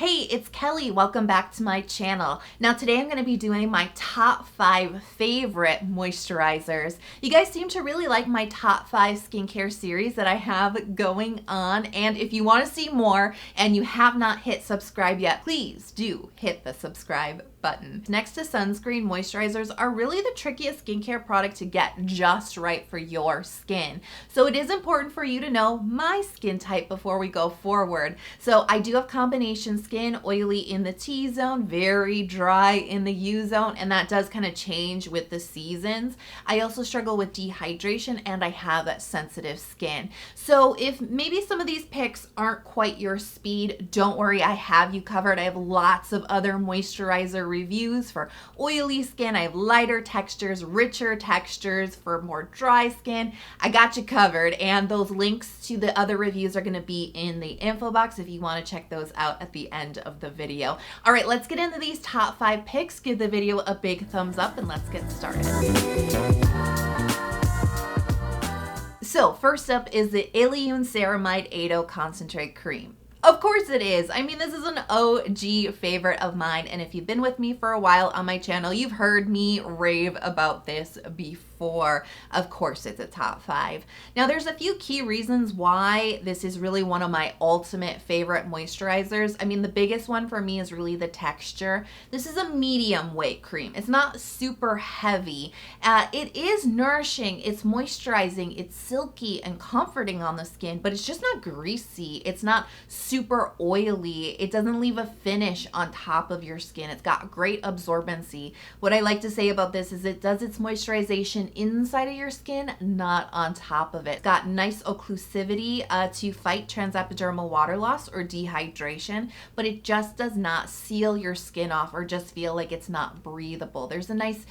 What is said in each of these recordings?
Hey, it's Kelly. Welcome back to my channel. Now today I'm going to be doing my top 5 favorite moisturizers. You guys seem to really like my top 5 skincare series that I have going on, and if you want to see more and you have not hit subscribe yet, please do hit the subscribe button. Next to sunscreen, moisturizers are really the trickiest skincare product to get just right for your skin. So it is important for you to know my skin type before we go forward. So I do have combination skin, oily in the T zone, very dry in the U zone, and that does kind of change with the seasons. I also struggle with dehydration and I have sensitive skin. So if maybe some of these picks aren't quite your speed, don't worry, I have you covered. I have lots of other moisturizer reviews for oily skin. I have lighter textures, richer textures for more dry skin. I got you covered, and those links to the other reviews are going to be in the info box if you want to check those out at the end of the video. All right, let's get into these top 5 picks. Give the video a big thumbs up and let's get started. So first up is the Illiyoon Ceramide 8.0 Concentrate Cream. Of course it is. I mean, this is an OG favorite of mine, and if you've been with me for a while on my channel, you've heard me rave about this before. Of course it's a top 5. Now there's a few key reasons why this is really one of my ultimate favorite moisturizers. I mean, the biggest one for me is really the texture. This is a medium weight cream. It's not super heavy. It is nourishing, it's moisturizing, it's silky and comforting on the skin, but it's just not greasy. It's not super oily. It doesn't leave a finish on top of your skin. It's got great absorbency. What I like to say about this is it does its moisturization inside of your skin, not on top of it. It's got nice occlusivity to fight transepidermal water loss or dehydration, but it just does not seal your skin off or just feel like it's not breathable. There's a nice,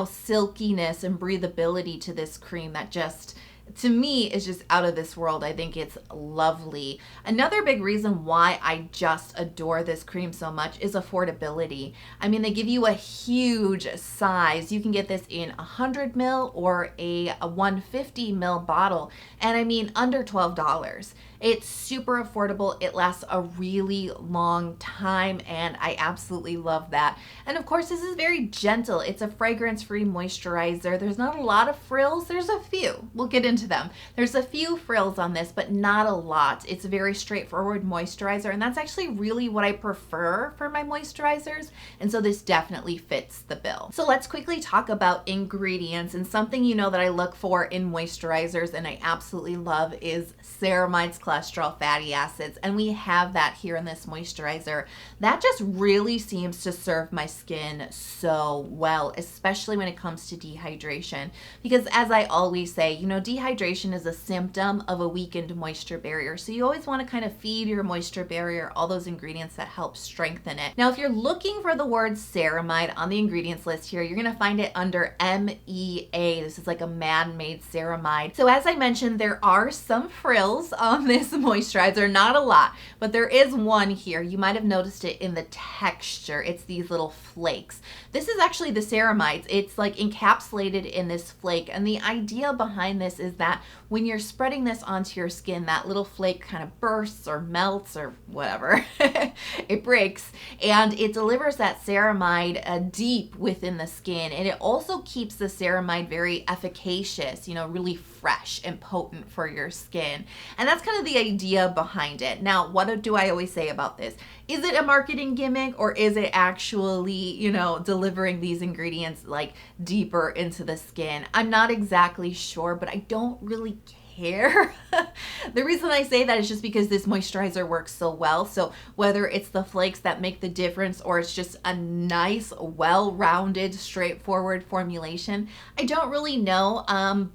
silkiness and breathability to this cream that just, to me, is just out of this world. I think it's lovely. Another big reason why I just adore this cream so much is affordability. I mean, they give you a huge size. You can get this in 100 ml or a 150 ml bottle, and I mean under $12. It's super affordable. It lasts a really long time, and I absolutely love that. And of course, this is very gentle. It's a fragrance-free moisturizer. There's not a lot of frills. There's a few. We'll get into them. There's a few frills on this, but not a lot. It's a very straightforward moisturizer, and that's actually really what I prefer for my moisturizers, and so this definitely fits the bill. So let's quickly talk about ingredients, and something that I look for in moisturizers and I absolutely love is ceramides, cholesterol, fatty acids, and we have that here in this moisturizer. That just really seems to serve my skin so well, especially when it comes to dehydration, because as I always say, dehydration is a symptom of a weakened moisture barrier, so you always want to kind of feed your moisture barrier all those ingredients that help strengthen it. Now if you're looking for the word ceramide on the ingredients list here, you're going to find it under MEA. This is like a man-made ceramide. So as I mentioned, there are some frills on this moisturizer, not a lot, but there is one here. You might have noticed it in the texture. It's these little flakes. This is actually the ceramides. It's like encapsulated in this flake, and the idea behind this is that when you're spreading this onto your skin, that little flake kind of bursts or melts or whatever. It breaks, and it delivers that ceramide deep within the skin, and it also keeps the ceramide very efficacious, really fresh and potent for your skin. And that's kind of the idea behind it. Now, what do I always say about this? Is it a marketing gimmick, or is it actually, delivering these ingredients like deeper into the skin? I'm not exactly sure, but I don't really care. The reason I say that is just because this moisturizer works so well. So whether it's the flakes that make the difference or it's just a nice, well-rounded, straightforward formulation, I don't really know.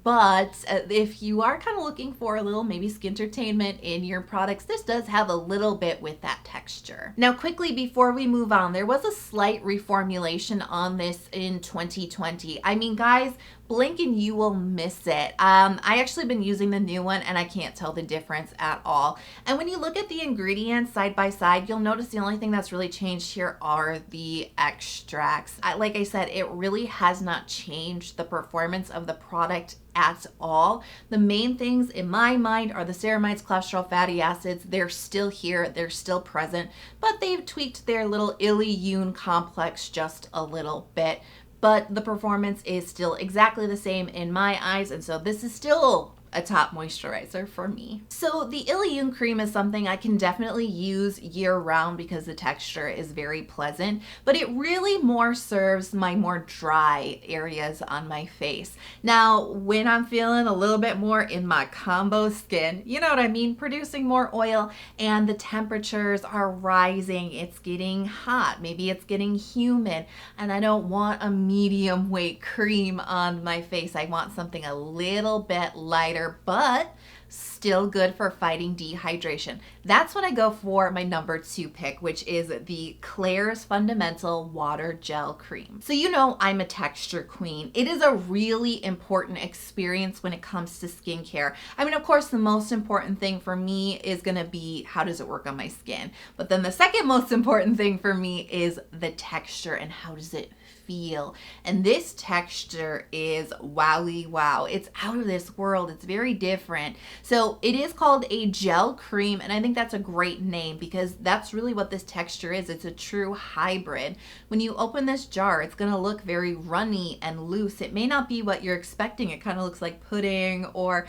But if you are kind of looking for a little maybe skintertainment in your products, this does have a little bit with that texture. Now quickly before we move on, there was a slight reformulation on this in 2020. I mean, guys, blink and you will miss it. I actually been using the new one and I can't tell the difference at all. And when you look at the ingredients side by side, you'll notice the only thing that's really changed here are the extracts. Like I said, it really has not changed the performance of the product at all. The main things in my mind are the ceramides, cholesterol, fatty acids. They're still here, they're still present, but they've tweaked their little Illiyoon complex just a little bit. But the performance is still exactly the same in my eyes, and so this is still a top moisturizer for me. So the Illiyoon cream is something I can definitely use year round because the texture is very pleasant, but it really more serves my more dry areas on my face. Now, when I'm feeling a little bit more in my combo skin, you know what I mean, producing more oil and the temperatures are rising, it's getting hot, maybe it's getting humid, and I don't want a medium weight cream on my face. I want something a little bit lighter, but still good for fighting dehydration. That's when I go for my number 2 pick, which is the Klairs Fundamental Water Gel Cream. So you know I'm a texture queen. It is a really important experience when it comes to skincare. I mean, of course, the most important thing for me is gonna be how does it work on my skin? But then the second most important thing for me is the texture and how does it feel. And this texture is wowie wow. It's out of this world. It's very different. So it is called a gel cream, and I think that's a great name because that's really what this texture is. It's a true hybrid. When you open this jar, it's going to look very runny and loose. It may not be what you're expecting. It kind of looks like pudding or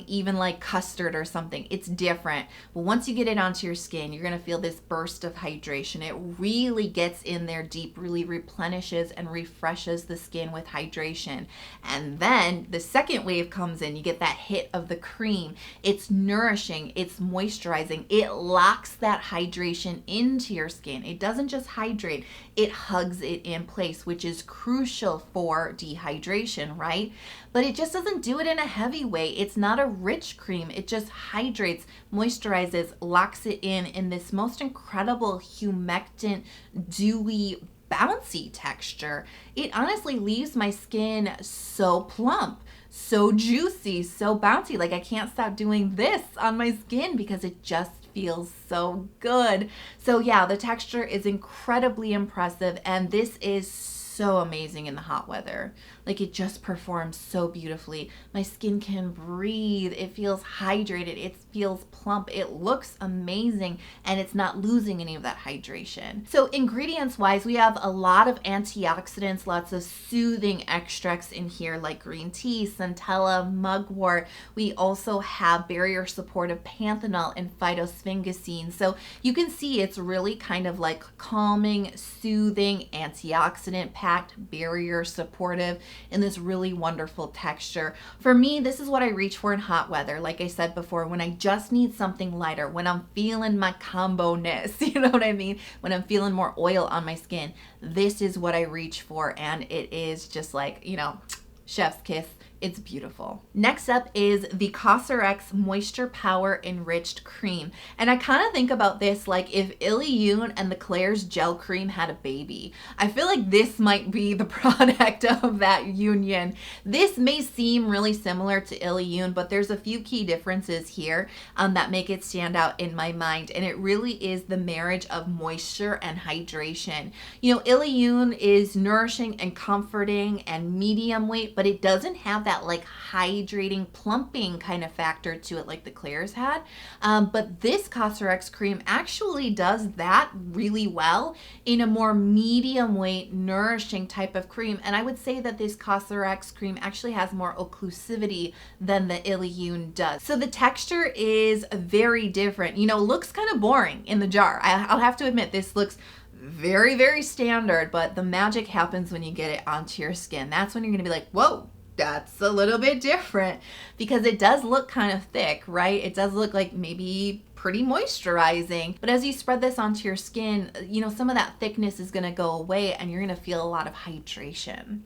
even like custard or something. It's different. But once you get it onto your skin, you're going to feel this burst of hydration. It really gets in there deep, really replenishes and refreshes the skin with hydration. And then the second wave comes in, you get that hit of the cream. It's nourishing, it's moisturizing, it locks that hydration into your skin. It doesn't just hydrate, it hugs it in place, which is crucial for dehydration, right? But it just doesn't do it in a heavy way. It's not a rich cream. It just hydrates, moisturizes, locks it in this most incredible humectant, dewy, bouncy texture. It honestly leaves my skin so plump, so juicy, so bouncy. Like I can't stop doing this on my skin because it just feels so good. So yeah, the texture is incredibly impressive, and this is so amazing in the hot weather. Like it just performs so beautifully. My skin can breathe. It feels hydrated. It feels plump. It looks amazing, and it's not losing any of that hydration. So ingredients wise, we have a lot of antioxidants, lots of soothing extracts in here like green tea, centella, mugwort. We also have barrier supportive panthenol and phytosphingosine. So you can see it's really kind of like calming, soothing, antioxidant packed, barrier supportive, in this really wonderful texture. For me, this is what I reach for in hot weather. Like I said before, when I just need something lighter, when I'm feeling my combo-ness, you know what I mean? When I'm feeling more oil on my skin, this is what I reach for, and it is just like, you know, chef's kiss. It's beautiful. Next up is the Cosrx Moisture Power Enriched Cream. And I kind of think about this like if Illiyoon and the Klairs Gel Cream had a baby. I feel like this might be the product of that union. This may seem really similar to Illiyoon, but there's a few key differences here that make it stand out in my mind. And it really is the marriage of moisture and hydration. You know, Illiyoon is nourishing and comforting and medium weight, but it doesn't have that like hydrating, plumping kind of factor to it like the Klairs had. But this Cosrx cream actually does that really well in a more medium weight, nourishing type of cream. And I would say that this Cosrx cream actually has more occlusivity than the Illiyoon does. So the texture is very different. You know, looks kind of boring in the jar. I'll have to admit, this looks very, very standard, but the magic happens when you get it onto your skin. That's when you're gonna be like, whoa, that's a little bit different, because it does look kind of thick, right? It does look like maybe pretty moisturizing, but as you spread this onto your skin, you know, some of that thickness is gonna go away and you're gonna feel a lot of hydration.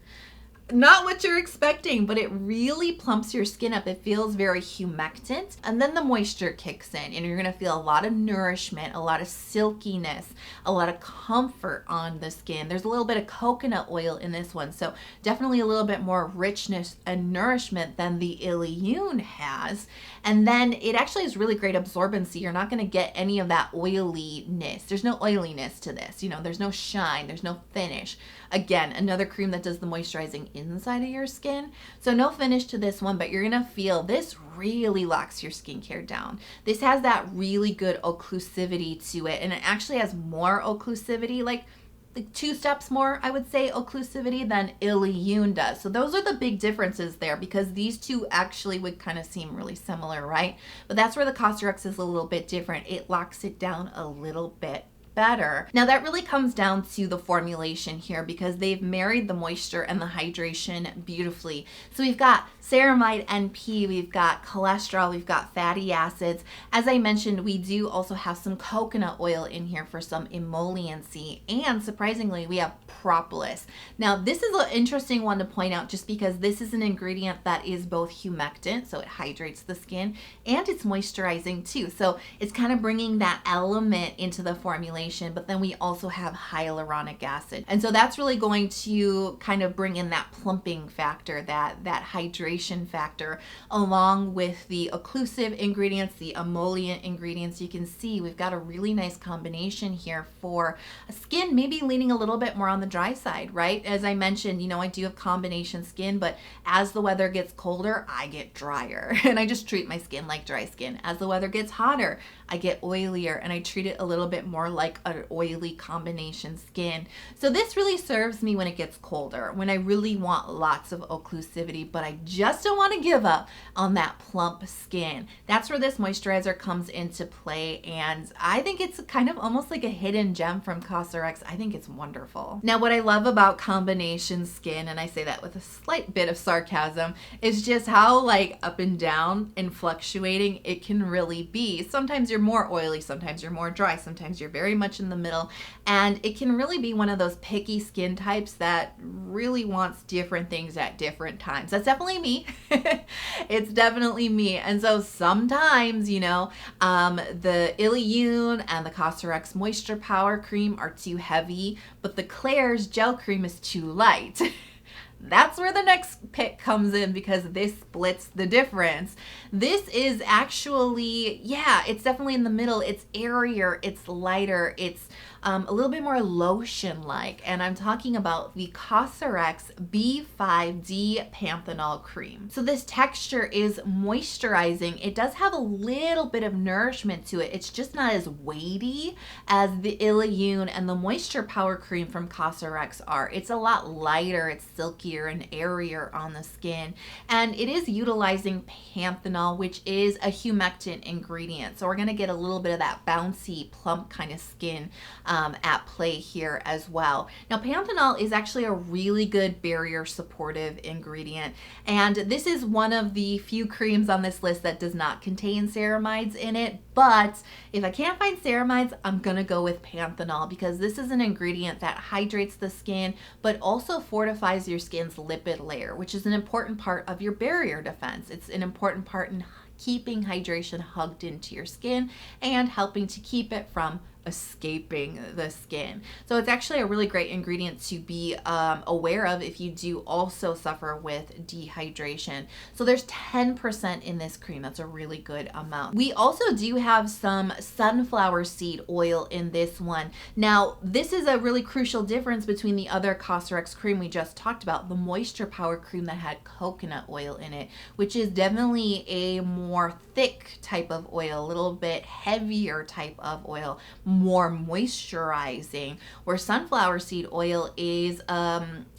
Not what you're expecting, but it really plumps your skin up. It feels very humectant. And then the moisture kicks in and you're gonna feel a lot of nourishment, a lot of silkiness, a lot of comfort on the skin. There's a little bit of coconut oil in this one, so definitely a little bit more richness and nourishment than the Illiyoon has. And then it actually has really great absorbency. You're not gonna get any of that oiliness. There's no oiliness to this. You know, there's no shine, there's no finish. Again, another cream that does the moisturizing inside of your skin. So no finish to this one, but you're gonna feel this really locks your skincare down. This has that really good occlusivity to it, and it actually has more occlusivity, like 2 steps more, I would say, occlusivity than Illiyoon does. So those are the big differences there, because these two actually would kind of seem really similar, right? But that's where the Cosrx is a little bit different. It locks it down a little bit better. Now that really comes down to the formulation here, because they've married the moisture and the hydration beautifully. So we've got ceramide NP, we've got cholesterol, we've got fatty acids. As I mentioned, we do also have some coconut oil in here for some emolliency, and surprisingly we have propolis. Now this is an interesting one to point out, just because this is an ingredient that is both humectant, so it hydrates the skin, and it's moisturizing too. So it's kind of bringing that element into the formulation, but then we also have hyaluronic acid. And so that's really going to kind of bring in that plumping factor, that hydration factor, along with the occlusive ingredients, the emollient ingredients. You can see we've got a really nice combination here for a skin maybe leaning a little bit more on the dry side, right? As I mentioned, you know, I do have combination skin, but as the weather gets colder, I get drier and I just treat my skin like dry skin. As the weather gets hotter, I get oilier and I treat it a little bit more like an oily combination skin. So this really serves me when it gets colder, when I really want lots of occlusivity, but I just don't want to give up on that plump skin. That's where this moisturizer comes into play, and I think it's kind of almost like a hidden gem from Cosrx. I think it's wonderful. Now what I love about combination skin, and I say that with a slight bit of sarcasm, is just how like up and down and fluctuating it can really be. Sometimes you're more oily, sometimes you're more dry, sometimes you're very much in the middle, and it can really be one of those picky skin types that really wants different things at different times. That's definitely me. It's definitely me. And so sometimes, you know, the Illiyoon and the Cosrx Moisture Power Cream are too heavy, but the Klairs Gel Cream is too light. That's where the next pick comes in, because this splits the difference. This is actually, yeah, it's definitely in the middle. It's airier, it's lighter, it's a little bit more lotion-like, and I'm talking about the Cosrx B5 D-Panthenol cream. So this texture is moisturizing. It does have a little bit of nourishment to it. It's just not as weighty as the Illiyoon and the Moisture Power Cream from Cosrx are. It's a lot lighter, it's silkier and airier on the skin, and it is utilizing panthenol, which is a humectant ingredient. So we're gonna get a little bit of that bouncy, plump kind of skin at play here as well. Now panthenol is actually a really good barrier supportive ingredient, and this is one of the few creams on this list that does not contain ceramides in it. But if I can't find ceramides, I'm gonna go with panthenol, because this is an ingredient that hydrates the skin but also fortifies your skin's lipid layer, which is an important part of your barrier defense. It's an important part in keeping hydration hugged into your skin and helping to keep it from escaping the skin. So it's actually a really great ingredient to be aware of if you do also suffer with dehydration. So there's 10% in this cream. That's a really good amount. We also do have some sunflower seed oil in this one. Now this is a really crucial difference between the other Cosrx cream we just talked about, the Moisture Power Cream that had coconut oil in it, which is definitely a more thick type of oil, a little bit heavier type of oil, more moisturizing, where sunflower seed oil is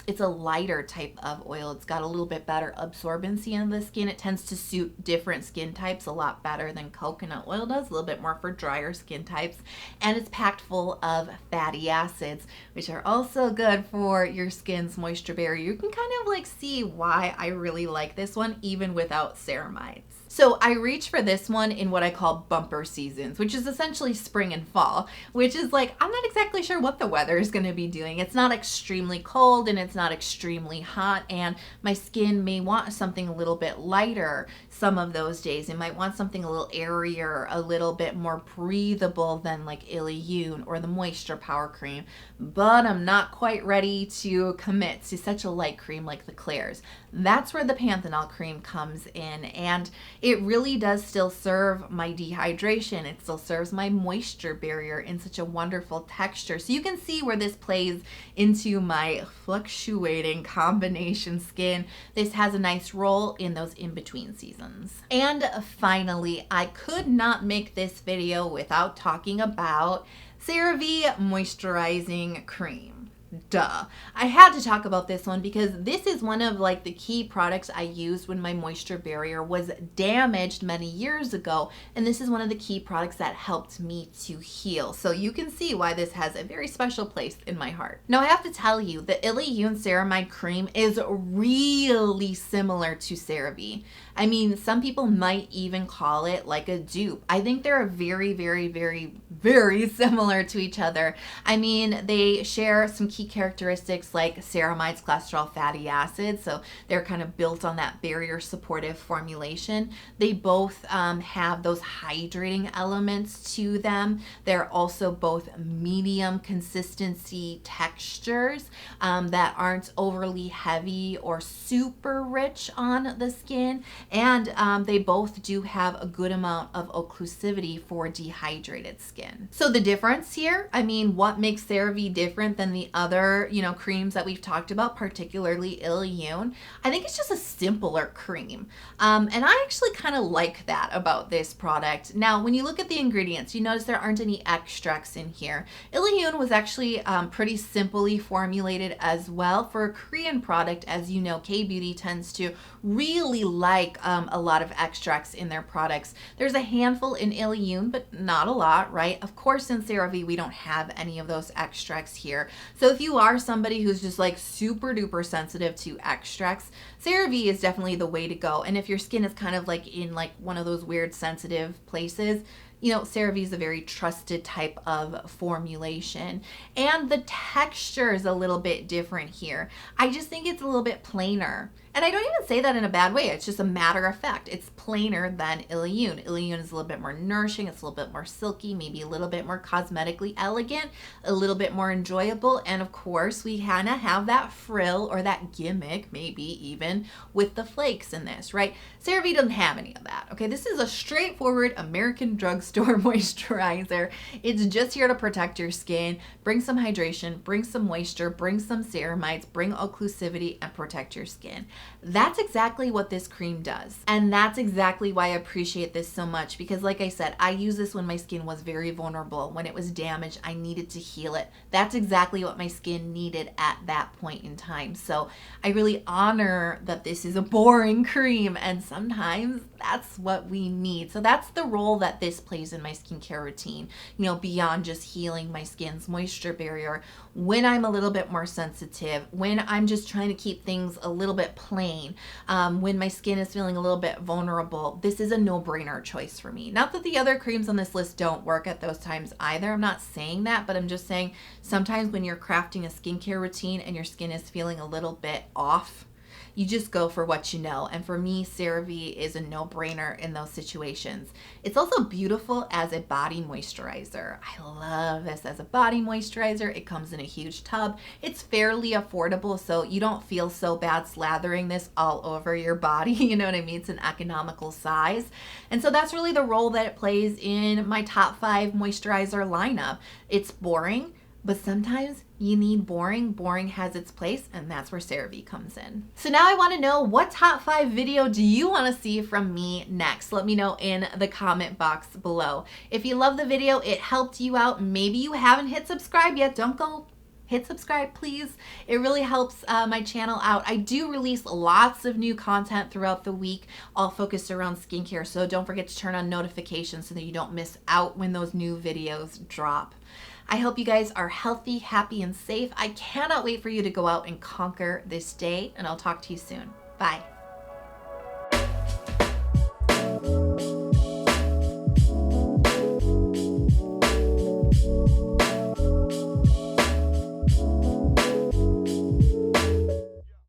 it's a lighter type of oil. It's got a little bit better absorbency in the skin. It tends to suit different skin types a lot better than coconut oil does, a little bit more for drier skin types, and it's packed full of fatty acids, which are also good for your skin's moisture barrier. You can kind of like see why I really like this one even without ceramides. So I reach for this one in what I call bumper seasons, which is essentially spring and fall, which is like, I'm not exactly sure what the weather is going to be doing. It's not extremely cold and it's not extremely hot, and my skin may want something a little bit lighter some of those days. It might want something a little airier, a little bit more breathable than like Illiyoon or the Moisture Power Cream, but I'm not quite ready to commit to such a light cream like the Klairs. That's where the Panthenol cream comes in, and it really does still serve my dehydration. It still serves my moisture barrier in such a wonderful texture. So you can see where this plays into my fluctuating combination skin. This has a nice role in those in-between seasons. And finally, I could not make this video without talking about Cerave Moisturizing Cream. Duh. I had to talk about this one because this is one of like the key products I used when my moisture barrier was damaged many years ago, and this is one of the key products that helped me to heal. So you can see why this has a very special place in my heart. Now I have to tell you, the Illiyoon Ceramide cream is really similar to Cerave. I mean, some people might even call it like a dupe. I think they're very, very, very, very similar to each other. I mean, they share some key characteristics like ceramides, cholesterol, fatty acids, so they're kind of built on that barrier supportive formulation. They both have those hydrating elements to them. They're also both medium consistency textures that aren't overly heavy or super rich on the skin, and they both do have a good amount of occlusivity for dehydrated skin. So the difference here, I mean, what makes Cerave different than the other, creams that we've talked about, particularly Illiyoon? I think it's just a simpler cream. And I actually kind of like that about this product. Now, when you look at the ingredients, you notice there aren't any extracts in here. Illiyoon was actually pretty simply formulated as well. For a Korean product, as you know, K-Beauty tends to really like a lot of extracts in their products. There's a handful in Illiyoon, but not a lot, right? Of course, in Cerave, we don't have any of those extracts here. So if you are somebody who's just like super duper sensitive to extracts, Cerave is definitely the way to go. And if your skin is kind of like in like one of those weird sensitive places, Cerave is a very trusted type of formulation. And the texture is a little bit different here. I just think it's a little bit plainer. And I don't even say that in a bad way. It's just a matter of fact. It's plainer than Illiyoon. Illiyoon is a little bit more nourishing. It's a little bit more silky, maybe a little bit more cosmetically elegant, a little bit more enjoyable. And of course, we kind of have that frill or that gimmick, maybe even with the flakes in this, right? Cerave doesn't have any of that. Okay, this is a straightforward American drugstore moisturizer. It's just here to protect your skin, bring some hydration, bring some moisture, bring some ceramides, bring occlusivity, and protect your skin. That's exactly what this cream does. And that's exactly why I appreciate this so much, because like I said, I used this when my skin was very vulnerable. When it was damaged, I needed to heal it. That's exactly what my skin needed at that point in time. So I really honor that this is a boring cream, and sometimes that's what we need. So that's the role that this plays in my skincare routine, beyond just healing my skin's moisture barrier. When I'm a little bit more sensitive, when I'm just trying to keep things a little bit plain, when my skin is feeling a little bit vulnerable, this is a no-brainer choice for me. Not that the other creams on this list don't work at those times either. I'm not saying that, but I'm just saying sometimes when you're crafting a skincare routine and your skin is feeling a little bit off, you just go for what you know. And for me, Cerave is a no-brainer in those situations. It's also beautiful as a body moisturizer. I love this as a body moisturizer. It comes in a huge tub. It's fairly affordable, so you don't feel so bad slathering this all over your body. You know what I mean? It's an economical size. And so that's really the role that it plays in my top 5 moisturizer lineup. It's boring, but sometimes you need boring. Boring has its place, and that's where Cerave comes in. So now I want to know, what top 5 video do you want to see from me next? Let me know in the comment box below. If you love the video, it helped you out, maybe you haven't hit subscribe yet, don't go hit subscribe, please. It really helps my channel out. I do release lots of new content throughout the week, all focused around skincare, so don't forget to turn on notifications so that you don't miss out when those new videos drop. I hope you guys are healthy, happy, and safe. I cannot wait for you to go out and conquer this day, and I'll talk to you soon. Bye.